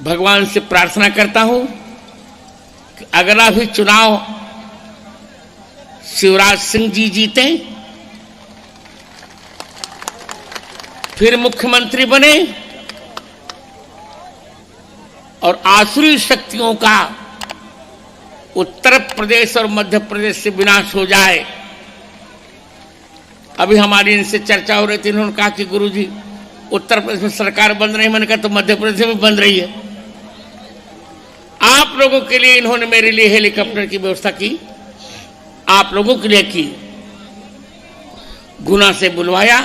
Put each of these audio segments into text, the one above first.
भगवान से प्रार्थना करता हूं कि अगला भी चुनाव शिवराज सिंह जी जीते, फिर मुख्यमंत्री बने और आसुरी शक्तियों का उत्तर प्रदेश और मध्य प्रदेश से विनाश हो जाए। अभी हमारी इनसे चर्चा हो रही थी, इन्होंने कहा कि गुरुजी उत्तर प्रदेश में सरकार बंद नहीं, मैंने कहा तो मध्य प्रदेश में बंद रही है। आप लोगों के लिए इन्होंने मेरे लिए हेलीकॉप्टर की व्यवस्था की, आप लोगों के लिए की, गुना से बुलवाया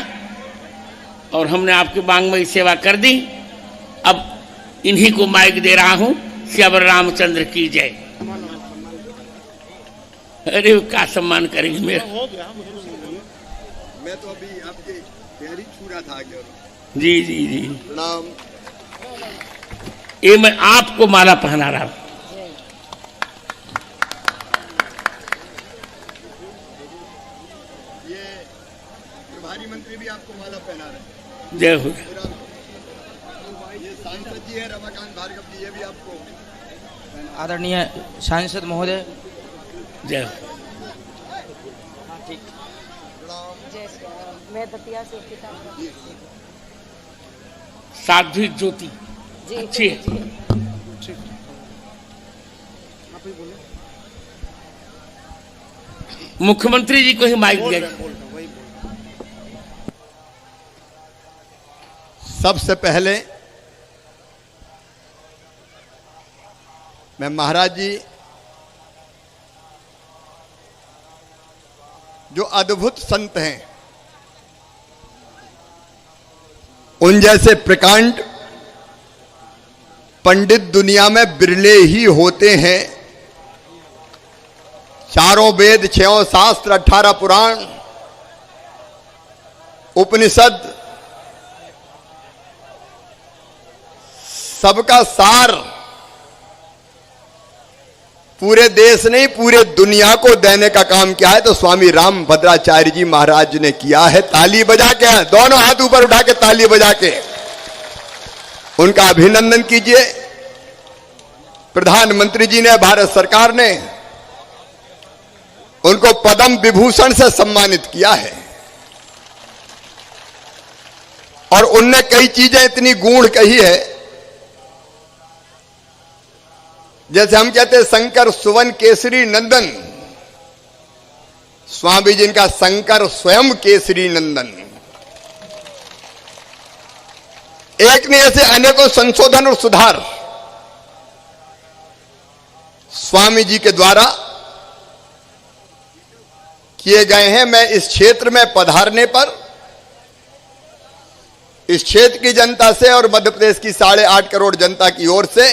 और हमने आपकी बांग्मयी सेवा कर दी। अब इन्हीं को माइक दे रहा हूं, श्यावर रामचंद्र की जय। अरे क्या सम्मान करेंगे मेरा। मैं तो अभी आपके पैर ही छू रहा था आगे। जी जी जी प्रणाम। ये मैं आपको माला पहना रहा हूं। ये प्रभारी मंत्री भी आपको माला पहना रहे हैं। जय हो। ये सांसद जी है रमाकांत भार्गव जी, ये भी आपको। आदरणीय सांसद महोदय, जय हो। मैं दतिया से किताब साध्वी ज्योति अच्छी है। मुख्यमंत्री जी को ही माइक दिया। सबसे पहले मैं महाराज जी जो अद्भुत संत हैं, उन जैसे प्रकांड पंडित दुनिया में बिरले ही होते हैं। चारों वेद, 6 शास्त्र, 18 पुराण, उपनिषद, सबका सार पूरे देश नहीं पूरे दुनिया को देने का काम किया है तो स्वामी राम भद्राचार्य जी महाराज ने किया है। ताली बजा के, दोनों हाथ ऊपर उठा के ताली बजा के उनका अभिनंदन कीजिए। प्रधानमंत्री जी ने, भारत सरकार ने उनको पद्म विभूषण से सम्मानित किया है और उनने कई चीजें इतनी गूढ़ कही है, जैसे हम कहते हैं शंकर सुवन केसरी नंदन, स्वामी जी का शंकर स्वयं केसरी नंदन। एक ने ऐसे अनेकों संशोधन और सुधार स्वामी जी के द्वारा किए गए हैं। मैं इस क्षेत्र में पधारने पर इस क्षेत्र की जनता से और मध्य प्रदेश की 8.5 करोड़ जनता की ओर से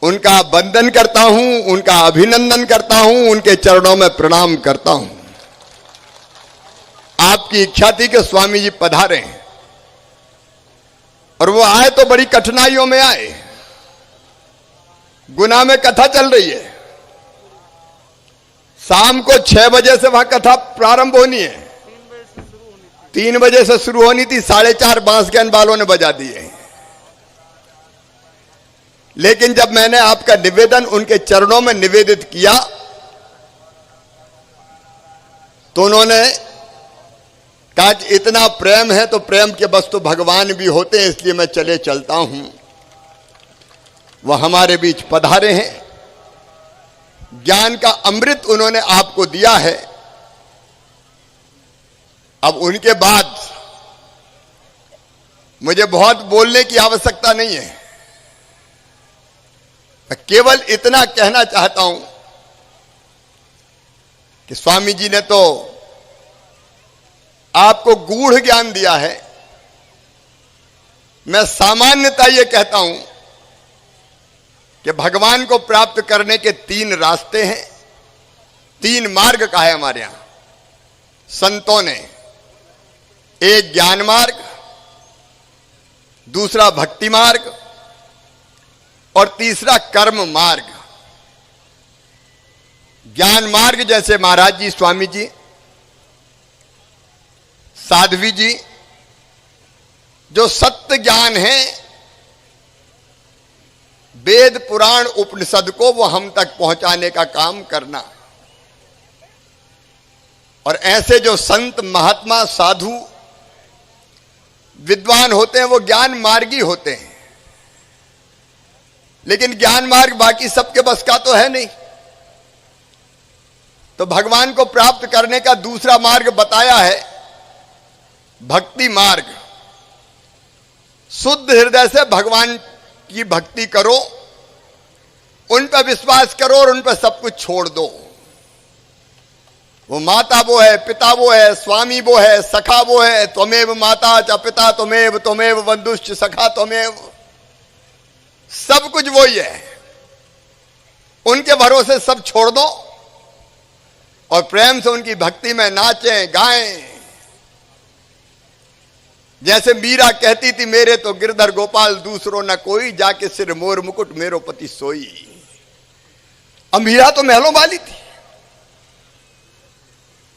उनका वंदन करता हूं, उनका अभिनंदन करता हूं, उनके चरणों में प्रणाम करता हूं। आपकी इच्छा थी कि स्वामी जी पधारे और वो आए तो बड़ी कठिनाइयों में आए। गुना में कथा चल रही है, शाम को 6 बजे से वहां कथा प्रारंभ होनी है, 3 बजे से शुरू होनी थी, 4:30 बांस ज्ञान वालों ने बजा दिए। लेकिन जब मैंने आपका निवेदन उनके चरणों में निवेदित किया तो उन्होंने कहा कि इतना प्रेम है तो प्रेम के बस तो भगवान भी होते हैं, इसलिए मैं चले चलता हूं। वह हमारे बीच पधारे हैं, ज्ञान का अमृत उन्होंने आपको दिया है। अब उनके बाद मुझे बहुत बोलने की आवश्यकता नहीं है, मैं केवल इतना कहना चाहता हूं कि स्वामी जी ने तो आपको गूढ़ ज्ञान दिया है। मैं सामान्यतः यह कहता हूं कि भगवान को प्राप्त करने के 3 रास्ते हैं, 3 मार्ग कहा है हमारे यहां संतों ने। एक ज्ञान मार्ग, दूसरा भक्ति मार्ग और तीसरा कर्म मार्ग। ज्ञान मार्ग जैसे महाराज जी, स्वामी जी, साध्वी जी जो सत्य ज्ञान है वेद पुराण उपनिषद को वो हम तक पहुंचाने का काम करना। और ऐसे जो संत महात्मा साधु विद्वान होते हैं वो ज्ञान मार्गी होते हैं, लेकिन ज्ञान मार्ग बाकी सबके बस का तो है नहीं। तो भगवान को प्राप्त करने का दूसरा मार्ग बताया है, भक्ति मार्ग। शुद्ध हृदय से भगवान की भक्ति करो, उन पर विश्वास करो और उन पर सब कुछ छोड़ दो। वो माता वो है, पिता वो है, स्वामी वो है, सखा वो है। त्वमेव माता च पिता त्वमेव बंधुश्च सखा त्वमेव। सब कुछ वही है। उनके भरोसे सब छोड़ दो और प्रेम से उनकी भक्ति में नाचें गाएं। जैसे मीरा कहती थी, मेरे तो गिरधर गोपाल दूसरो न कोई, जाके सिर मोर मुकुट मेरो पति सोई। अब मीरा तो महलों वाली थी।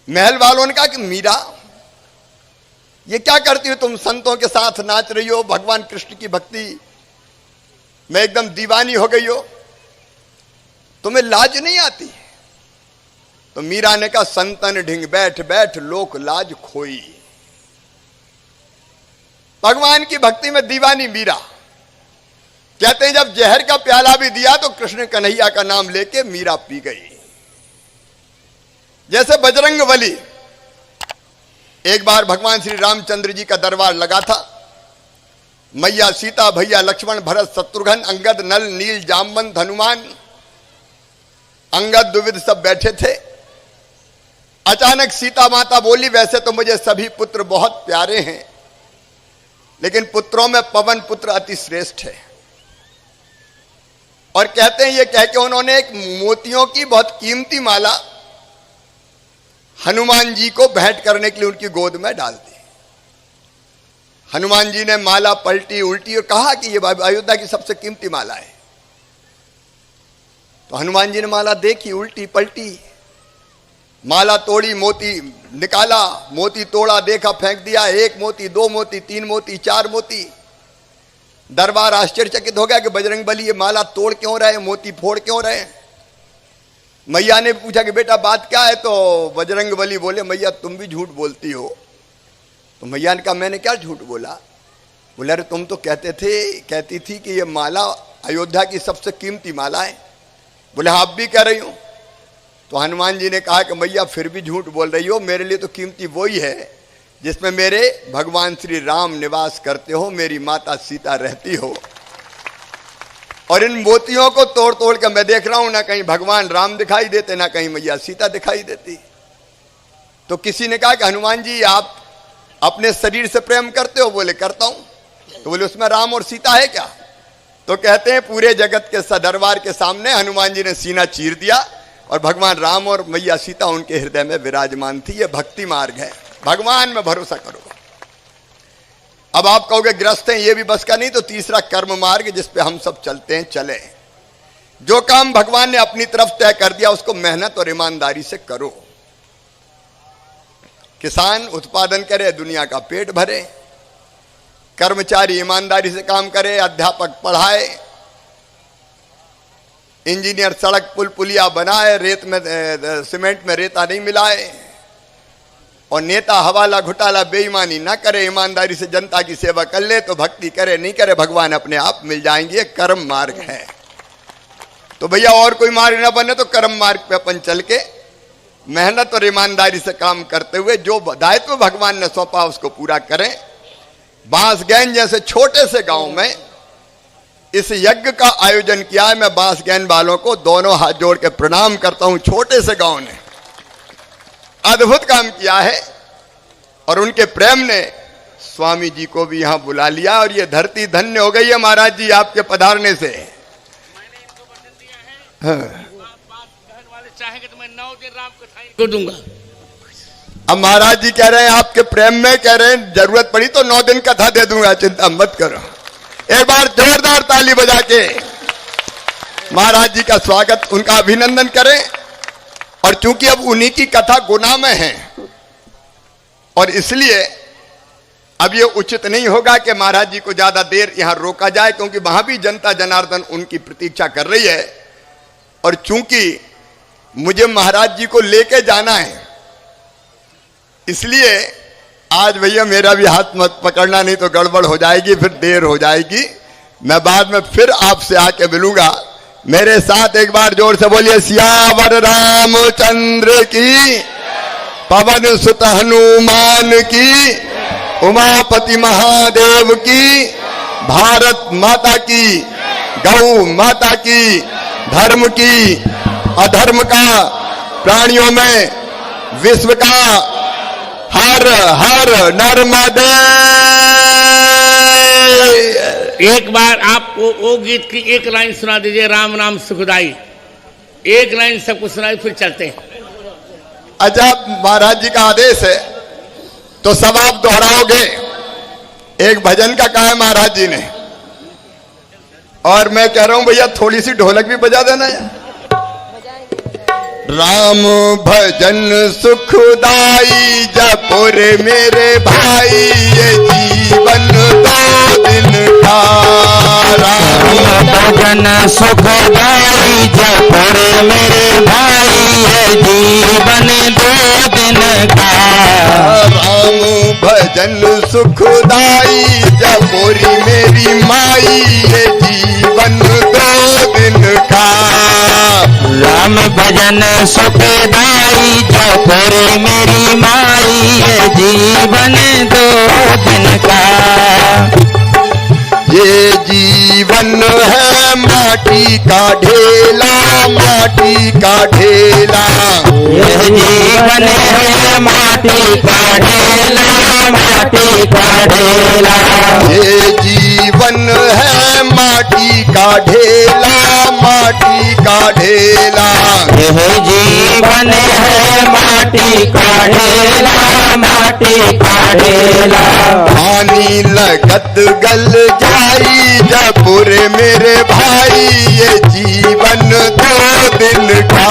महल वालों ने कहा कि मीरा ये क्या करती हो तुम, संतों के साथ नाच रही हो, भगवान कृष्ण की भक्ति में एकदम दीवानी हो गई हो, तुम्हें लाज नहीं आती? तो मीरा ने कहा, संतन ढिंग बैठ बैठ लोक लाज खोई। भगवान की भक्ति में दीवानी मीरा। कहते हैं जब जहर का प्याला भी दिया तो कृष्ण कन्हैया का नाम लेके मीरा पी गई। जैसे बजरंगबली, एक बार भगवान श्री रामचंद्र जी का दरबार लगा था। मैया सीता, भैया लक्ष्मण, भरत, शत्रुघ्न, अंगद, नल, नील, जामवंत, हनुमान, अंगद, द्विविध सब बैठे थे। अचानक सीता माता बोली, वैसे तो मुझे सभी पुत्र बहुत प्यारे हैं, लेकिन पुत्रों में पवन पुत्र अति श्रेष्ठ है। और कहते हैं ये कह के उन्होंने एक मोतियों की बहुत कीमती माला हनुमान जी को भेंट करने के लिए उनकी गोद में डाल दी। हनुमान जी ने माला पलटी उल्टी और कहा कि ये अयोध्या की सबसे कीमती माला है। तो हनुमान जी ने माला देखी, उल्टी पलटी, माला तोड़ी, मोती निकाला, मोती तोड़ा, देखा, फेंक दिया। एक मोती, दो मोती, तीन मोती, चार मोती। दरबार आश्चर्यचकित हो गया कि बजरंगबली ये माला तोड़ क्यों रहे, मोती फोड़ क्यों रहे। मैया ने पूछा कि बेटा बात क्या है? तो बजरंगबली बोले, मैया तुम भी झूठ बोलती हो। तो मैया ने कहा, मैंने क्या झूठ बोला? बोले, अरे तुम तो कहती थी कि ये माला अयोध्या की सबसे कीमती माला है। बोले, हाँ, आप भी कह रही हूं। तो हनुमान जी ने कहा कि मैया फिर भी झूठ बोल रही हो, मेरे लिए तो कीमती वही है जिसमें मेरे भगवान श्री राम निवास करते हो, मेरी माता सीता रहती हो। और इन मोतियों को तोड़ तोड़ कर मैं देख रहा हूं, ना कहीं भगवान राम दिखाई देते, ना कहीं मैया सीता दिखाई देती। तो किसी ने कहा कि हनुमान जी आप अपने शरीर से प्रेम करते हो? बोले, करता हूं। तो बोले, उसमें राम और सीता है क्या? तो कहते हैं पूरे जगत के सदरबार के सामने हनुमान जी ने सीना चीर दिया और भगवान राम और मैया सीता उनके हृदय में विराजमान थी। यह भक्ति मार्ग है। भगवान में भरोसा करो। अब आप कहोगे ग्रस्त हैं, ये भी बस का नहीं, तो तीसरा कर्म मार्ग जिस पे हम सब चलते हैं, चले। जो काम भगवान ने अपनी तरफ तय कर दिया उसको मेहनत और ईमानदारी से करो। किसान उत्पादन करे, दुनिया का पेट भरे। कर्मचारी ईमानदारी से काम करे, अध्यापक पढ़ाए, इंजीनियर सड़क पुल पुलिया बनाए, रेत में सीमेंट में रेता नहीं मिलाए। और नेता हवाला घोटाला बेईमानी ना करे, ईमानदारी से जनता की सेवा कर ले। तो भक्ति करे नहीं करे, भगवान अपने आप मिल जाएंगे। कर्म मार्ग है। तो भैया और कोई मार्ग ना बने तो कर्म मार्ग पे अपन चल के मेहनत और ईमानदारी से काम करते हुए जो दायित्व भगवान ने सौंपा उसको पूरा करें। बांसगैन जैसे छोटे से गांव में इस यज्ञ का आयोजन किया है। मैं बांसगैन वालों को दोनों हाथ जोड़ के प्रणाम करता हूं। छोटे से गांव ने अद्भुत काम किया है और उनके प्रेम ने स्वामी जी को भी यहां बुला लिया और ये धरती धन्य हो गई है महाराज जी आपके पधारने से। मैंने इनको वचन दिया है। हाँ। घर वाले चाहेंगे तो मैं 9 दिन राम कथाएं को दूंगा। अब महाराज जी कह रहे हैं आपके प्रेम में, कह रहे हैं जरूरत पड़ी तो 9 दिन कथा दे दूंगा, चिंता मत करो। एक बार जोरदार ताली बजा के महाराज जी का स्वागत, उनका अभिनंदन करें। और चूंकि अब उन्हीं की कथा गुना में है और इसलिए अब ये उचित नहीं होगा कि महाराज जी को ज्यादा देर यहां रोका जाए, क्योंकि वहां भी जनता जनार्दन उनकी प्रतीक्षा कर रही है। और चूंकि मुझे महाराज जी को लेके जाना है, इसलिए आज भैया मेरा भी हाथ मत पकड़ना, नहीं तो गड़बड़ हो जाएगी, फिर देर हो जाएगी। मैं बाद में फिर आपसे आके मिलूंगा। मेरे साथ एक बार जोर से बोलिए, सियावर रामचंद्र की, पवन सुत हनुमान की, उमापति महादेव की, भारत माता की, गौ माता की, धर्म की, अधर्म का, प्राणियों में, विश्व का, हर हर नर्मदे। एक बार आप वो गीत की एक लाइन सुना दीजिए, राम नाम सुखदाई। एक लाइन सबको सुनाई, फिर चलते हैं। अच्छा, महाराज जी का आदेश है तो सब आप दोहराओगे। एक भजन का कहा है महाराज जी ने, और मैं कह रहा हूं भैया थोड़ी सी ढोलक भी बजा देना है। राम भजन सुखदाई जपो रे मेरे भाई, ये जीवन 2 दिन का। राम भजन सुखदाई जपो रे मेरे भाई, ये जीवन 2 दिन का। राम भजन सुखदाई जपो रे मेरी माई, ये जीवन 2 दिन का। राम भजन सुखदाई जपो रे मेरी माई, ये जीवन 2 दिन का। ये जीवन है माटी का ढेला, माटी का ढेला। ये जीवन है माटी का ढेला, माटी का ढेला। ये जीवन है माटी का ढेला, माटी का ढेला। यह जीवन है माटी का ढेला, माटी का ढेला। पानी लगत गल जाई जपुर मेरे भाई, ये जीवन 2 दिन का।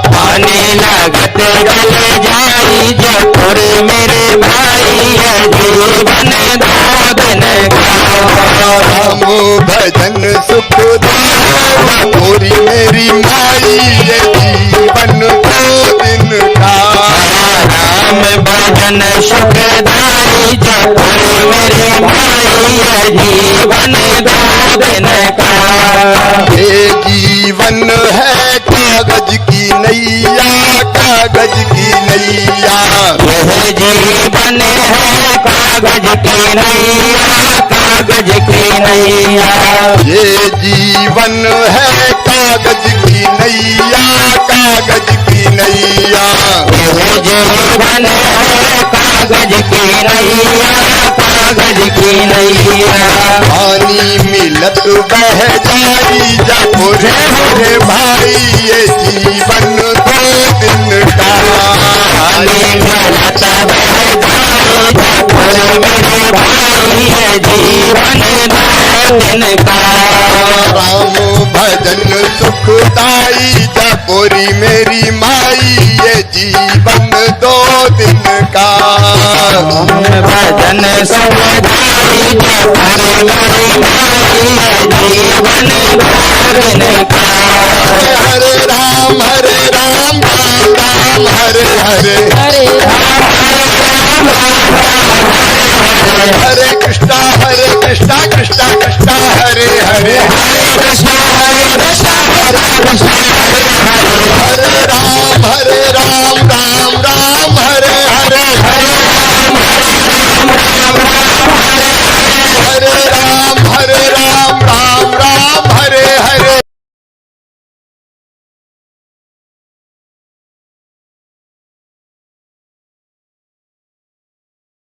पानी लगत गल जाई जपुर मेरे भाई, ये जीवन 2 दिन का। राम भजन सुखदाई पूरी मेरी माई, ये जीवन 2 दिन का। राम भजन सुखदाई जपो मेरे भाई, ये जीवन 2 दिन का। ये जीवन है कागज की नैया, कागज की नैया। यह जीवन है कागज की नैया, कागज की नैया। ये जीवन है कागज की नैया, कागज की नैया। यह जीवन है कागज की नैया, कागज की नैया। पानी मिलत बह जाई जपुर मेरे भाई, ये जीवन 2 दिन का। पानी मिलत बह जाई जपुर मेरे भाई, ये जीवन 2 दिन का। राम भजन सुखदाई जपुरी मेरी माई, ये जीवन 2 दिन का। भजन सुखदाई जपो मेरी माई, ये जीवन 2 दिन का। हरे राम राम राम हरे हरे, हरे कृष्णा कृष्णा कृष्णा हरे हरे, हरे कृष्णा हरे कृष्णा, हरे कृष्णा हरे